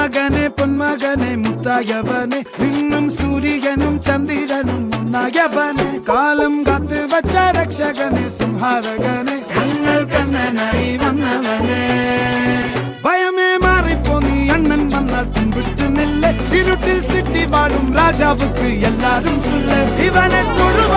മകനെ പൊന്മകനെ മുത്തായവനെ നിന്നും സൂര്യനും ചന്ദ്രനും ഒന്നായവനെ കാലം കാത്ത് വച്ച രക്ഷകനെ സംഹാരകനെ ഞങ്ങൾ കണ്ണനായി വന്നവനെ ഭയമേ മാറിപ്പോ നീ അണ്ണൻ വന്നാൽ തുമ്പിട്ട് നില്ല ഇരുട്ടിൽ സിറ്റി വാഴും രാജാവുക്ക് എല്ലാരും சொல்ல ഇവനെ തൊഴുവ